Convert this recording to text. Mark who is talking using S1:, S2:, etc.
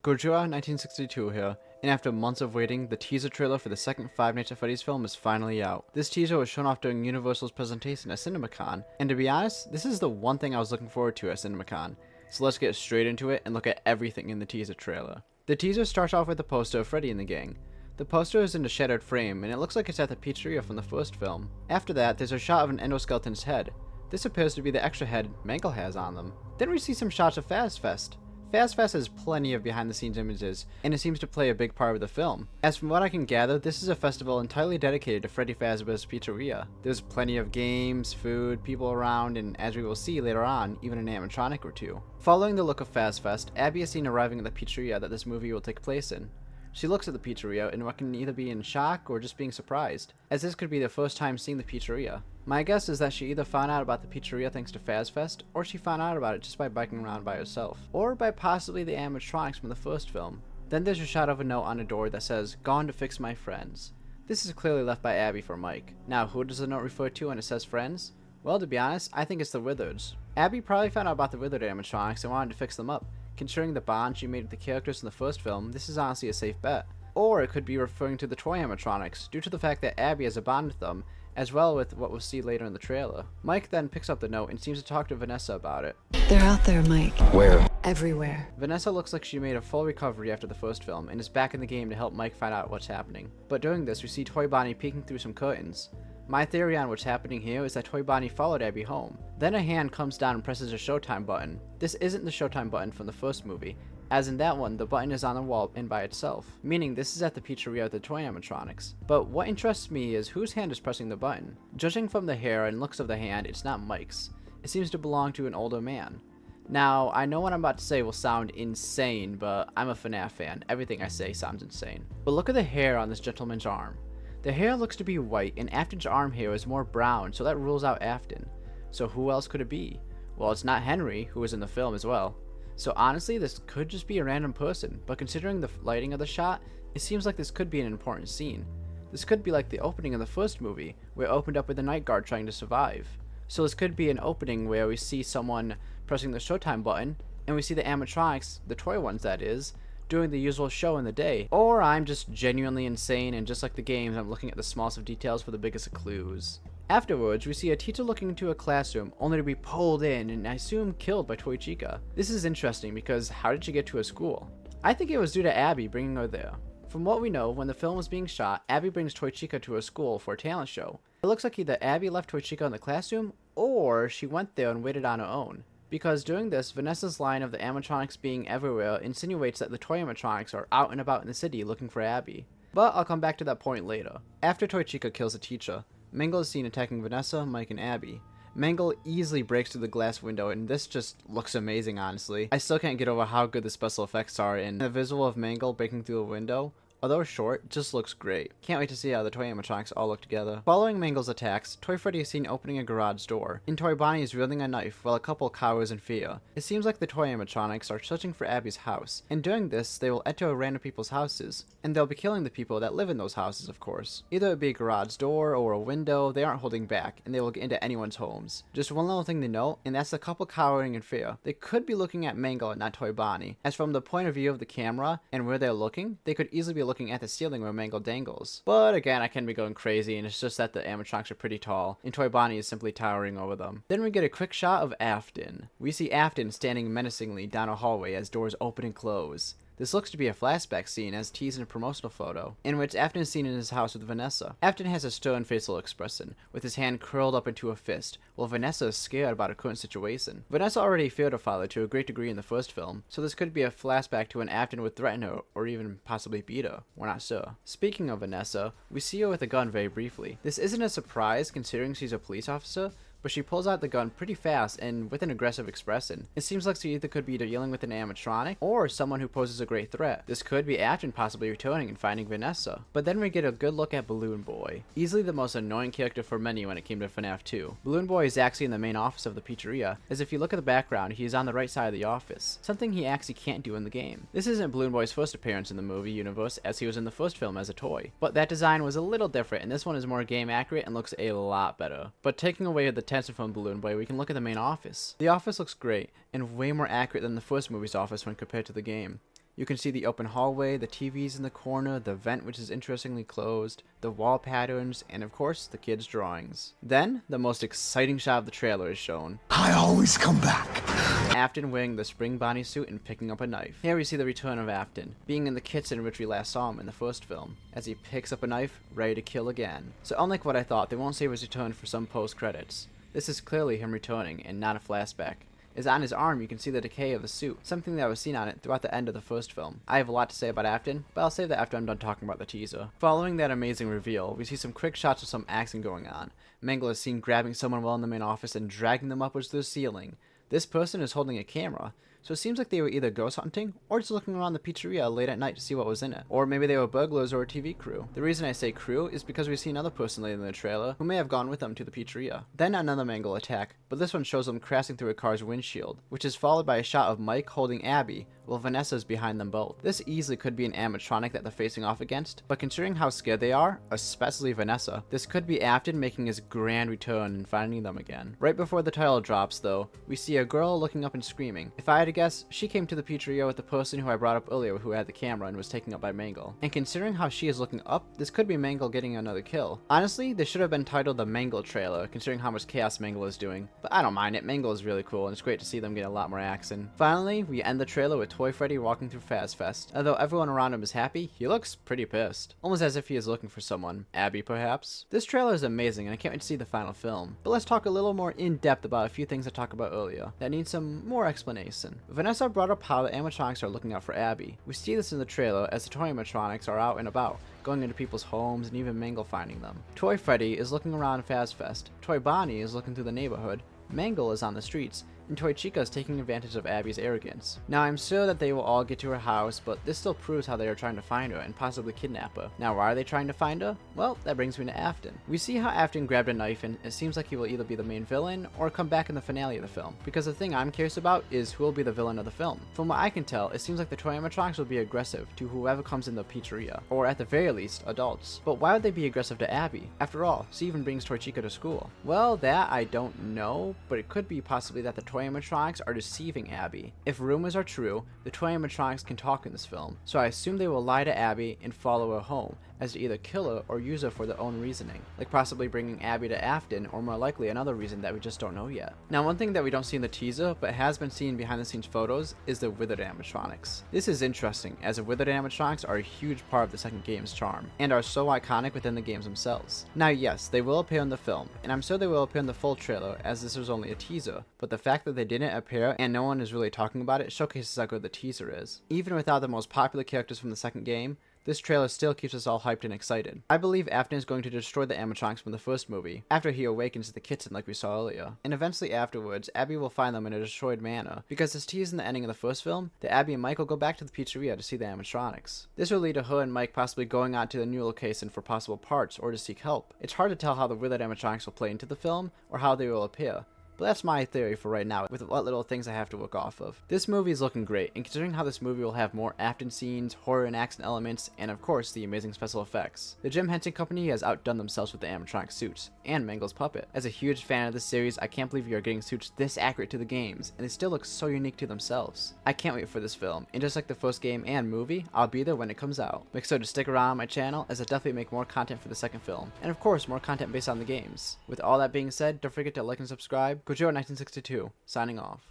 S1: Gojira 1962 here, and after months of waiting, the teaser trailer for the second Five Nights at Freddy's film is finally out. This teaser was shown off during Universal's presentation at CinemaCon, and to be honest, this is the one thing I was looking forward to at CinemaCon. So let's get straight into it and look at everything in the teaser trailer. The teaser starts off with a poster of Freddy and the gang. The poster is in a shattered frame, and it looks like it's at the pizzeria from the first film. After that, there's a shot of an endoskeleton's head. This appears to be the extra head Mangle has on them. Then we see some shots of Fazfest. Fazfest has plenty of behind-the-scenes images, and it seems to play a big part of the film. As from what I can gather, this is a festival entirely dedicated to Freddy Fazbear's Pizzeria. There's plenty of games, food, people around, and as we will see later on, even an animatronic or two. Following the look of Fazfest, Abby is seen arriving at the pizzeria that this movie will take place in. She looks at the pizzeria in what can either be in shock or just being surprised, as this could be the first time seeing the pizzeria. My guess is that she either found out about the pizzeria thanks to Fazfest, or she found out about it just by biking around by herself, or by possibly the animatronics from the first film. Then there's a shot of a note on a door that says, "Gone to fix my friends." This is clearly left by Abby for Mike. Now, who does the note refer to when it says friends? Well, to be honest, I think it's the Wizards. Abby probably found out about the Wizard animatronics and wanted to fix them up. Considering the bond she made with the characters in the first film, this is honestly a safe bet. Or it could be referring to the toy animatronics, due to the fact that Abby has a bond with them, as well with what we'll see later in the trailer. Mike then picks up the note and seems to talk to Vanessa about it.
S2: They're out there, Mike.
S3: Where?
S2: Everywhere.
S1: Vanessa looks like she made a full recovery after the first film, and is back in the game to help Mike find out what's happening. But during this, we see Toy Bonnie peeking through some curtains. My theory on what's happening here is that Toy Bonnie followed Abby home. Then a hand comes down and presses a showtime button. This isn't the showtime button from the first movie, as in that one, the button is on the wall and by itself, meaning this is at the pizzeria with the toy animatronics. But what interests me is whose hand is pressing the button. Judging from the hair and looks of the hand, it's not Mike's. It seems to belong to an older man. Now, I know what I'm about to say will sound insane, but I'm a FNAF fan. Everything I say sounds insane. But look at the hair on this gentleman's arm. The hair looks to be white, and Afton's arm hair is more brown, so that rules out Afton. So who else could it be? Well, it's not Henry, who was in the film as well. So honestly, this could just be a random person, but considering the lighting of the shot, it seems like this could be an important scene. This could be like the opening of the first movie, where it opened up with the night guard trying to survive. So this could be an opening where we see someone pressing the showtime button, and we see the animatronics, the toy ones that is, doing the usual show in the day. Or I'm just genuinely insane, and just like the games, I'm looking at the smallest of details for the biggest of clues. Afterwards, we see a teacher looking into a classroom, only to be pulled in and I assume killed by Toy Chica. This is interesting because how did she get to a school? I think it was due to Abby bringing her there. From what we know, when the film was being shot, Abby brings Toy Chica to a school for a talent show. It looks like either Abby left Toy Chica in the classroom, or she went there and waited on her own. Because during this, Vanessa's line of the animatronics being everywhere insinuates that the toy animatronics are out and about in the city looking for Abby. But I'll come back to that point later. After Toy Chica kills the teacher, Mangle is seen attacking Vanessa, Mike, and Abby. Mangle easily breaks through the glass window, and this just looks amazing, honestly. I still can't get over how good the special effects are, and the visual of Mangle breaking through a window, although short, just looks great. Can't wait to see how the toy animatronics all look together. Following Mangle's attacks, Toy Freddy is seen opening a garage door, and Toy Bonnie is wielding a knife while a couple cowers in fear. It seems like the toy animatronics are searching for Abby's house, and during this, they will enter random people's houses, and they'll be killing the people that live in those houses, of course. Either it be a garage door or a window, they aren't holding back, and they will get into anyone's homes. Just one little thing to note, and that's the couple cowering in fear. They could be looking at Mangle and not Toy Bonnie, as from the point of view of the camera and where they're looking, they could easily be looking at the ceiling where Mangle dangles. But again, I can be going crazy, and it's just that the animatronics are pretty tall, and Toy Bonnie is simply towering over them. Then we get a quick shot of Afton. We see Afton standing menacingly down a hallway as doors open and close. This looks to be a flashback scene as teased in a promotional photo, in which Afton is seen in his house with Vanessa. Afton has a stern facial expression, with his hand curled up into a fist, while Vanessa is scared about her current situation. Vanessa already feared her father to a great degree in the first film, so this could be a flashback to when Afton would threaten her, or even possibly beat her. We're not sure. Speaking of Vanessa, we see her with a gun very briefly. This isn't a surprise considering she's a police officer, but she pulls out the gun pretty fast and with an aggressive expression. It seems like she either could be dealing with an animatronic or someone who poses a great threat. This could be Afton possibly returning and finding Vanessa. But then we get a good look at Balloon Boy, easily the most annoying character for many when it came to FNAF 2. Balloon Boy is actually in the main office of the pizzeria, as if you look at the background, he is on the right side of the office, something he actually can't do in the game. This isn't Balloon Boy's first appearance in the movie universe, as he was in the first film as a toy, but that design was a little different, and this one is more game accurate and looks a lot better. But taking away the tension from Balloon Boy, way, we can look at the main office. The office looks great, and way more accurate than the first movie's office when compared to the game. You can see the open hallway, the TVs in the corner, the vent which is interestingly closed, the wall patterns, and of course the kids' drawings. Then, the most exciting shot of the trailer is shown.
S3: I always come back.
S1: Afton wearing the spring Bonnie suit and picking up a knife. Here we see the return of Afton, being in the kitchen in which we last saw him in the first film, as he picks up a knife, ready to kill again. So unlike what I thought, they won't save his return for some post-credits. This is clearly him returning, and not a flashback. As on his arm you can see the decay of the suit, something that was seen on it throughout the end of the first film. I have a lot to say about Afton, but I'll save that after I'm done talking about the teaser. Following that amazing reveal, we see some quick shots of some action going on. Mangle is seen grabbing someone while in the main office and dragging them upwards to the ceiling. This person is holding a camera, so it seems like they were either ghost hunting or just looking around the pizzeria late at night to see what was in it. Or maybe they were burglars or a TV crew. The reason I say crew is because we see another person later in the trailer who may have gone with them to the pizzeria. Then another Mangle attack, but this one shows them crashing through a car's windshield, which is followed by a shot of Mike holding Abby, while Vanessa is behind them both. This easily could be an animatronic that they're facing off against, but considering how scared they are, especially Vanessa, this could be Afton making his grand return and finding them again. Right before the title drops though, we see a girl looking up and screaming. If I had to guess, she came to the pizzeria with the person who I brought up earlier who had the camera and was taken up by Mangle. And considering how she is looking up, this could be Mangle getting another kill. Honestly, this should have been titled the Mangle trailer, considering how much chaos Mangle is doing, but I don't mind it. Mangle is really cool and it's great to see them get a lot more action. Finally, we end the trailer with Toy Freddy walking through Fazfest. Although everyone around him is happy, he looks pretty pissed. Almost as if he is looking for someone. Abby, perhaps? This trailer is amazing and I can't wait to see the final film. But let's talk a little more in depth about a few things I talked about earlier that need some more explanation. Vanessa brought up how the animatronics are looking out for Abby. We see this in the trailer as the toy animatronics are out and about, going into people's homes and even Mangle finding them. Toy Freddy is looking around Fazfest. Toy Bonnie is looking through the neighborhood. Mangle is on the streets, and Toy Chica is taking advantage of Abby's arrogance. Now I'm sure that they will all get to her house, but this still proves how they are trying to find her and possibly kidnap her. Now why are they trying to find her? Well, that brings me to Afton. We see how Afton grabbed a knife and it seems like he will either be the main villain or come back in the finale of the film, because the thing I'm curious about is who will be the villain of the film. From what I can tell, it seems like the toy animatronics will be aggressive to whoever comes in the pizzeria, or at the very least, adults. But why would they be aggressive to Abby? After all, she even brings Toy Chica to school. Well, that I don't know, but it could be possibly that the toy animatronics are deceiving Abby. If rumors are true, the toy animatronics can talk in this film, so I assume they will lie to Abby and follow her home, as to either kill her or use her for their own reasoning, like possibly bringing Abby to Afton, or more likely another reason that we just don't know yet. Now one thing that we don't see in the teaser, but has been seen behind the scenes photos, is the withered animatronics. This is interesting, as the withered animatronics are a huge part of the second game's charm, and are so iconic within the games themselves. Now yes, they will appear in the film, and I'm sure they will appear in the full trailer, as this was only a teaser, but the fact that they didn't appear and no one is really talking about it showcases how good the teaser is. Even without the most popular characters from the second game, this trailer still keeps us all hyped and excited. I believe Afton is going to destroy the animatronics from the first movie, after he awakens in the kitchen like we saw earlier. And eventually afterwards, Abby will find them in a destroyed manor, because as teased in the ending of the first film, that Abby and Mike will go back to the pizzeria to see the animatronics. This will lead to her and Mike possibly going on to the new location for possible parts or to seek help. It's hard to tell how the withered animatronics will play into the film, or how they will appear. But that's my theory for right now, with what little things I have to work off of. This movie is looking great, and considering how this movie will have more Afton scenes, horror and action elements, and of course the amazing special effects. The Jim Henson Company has outdone themselves with the animatronic suits, and Mangle's puppet. As a huge fan of this series, I can't believe we are getting suits this accurate to the games, and they still look so unique to themselves. I can't wait for this film, and just like the first game and movie, I'll be there when it comes out. Make sure to stick around on my channel, as I definitely make more content for the second film, and of course more content based on the games. With all that being said, don't forget to like and subscribe. Gojo1962, signing off.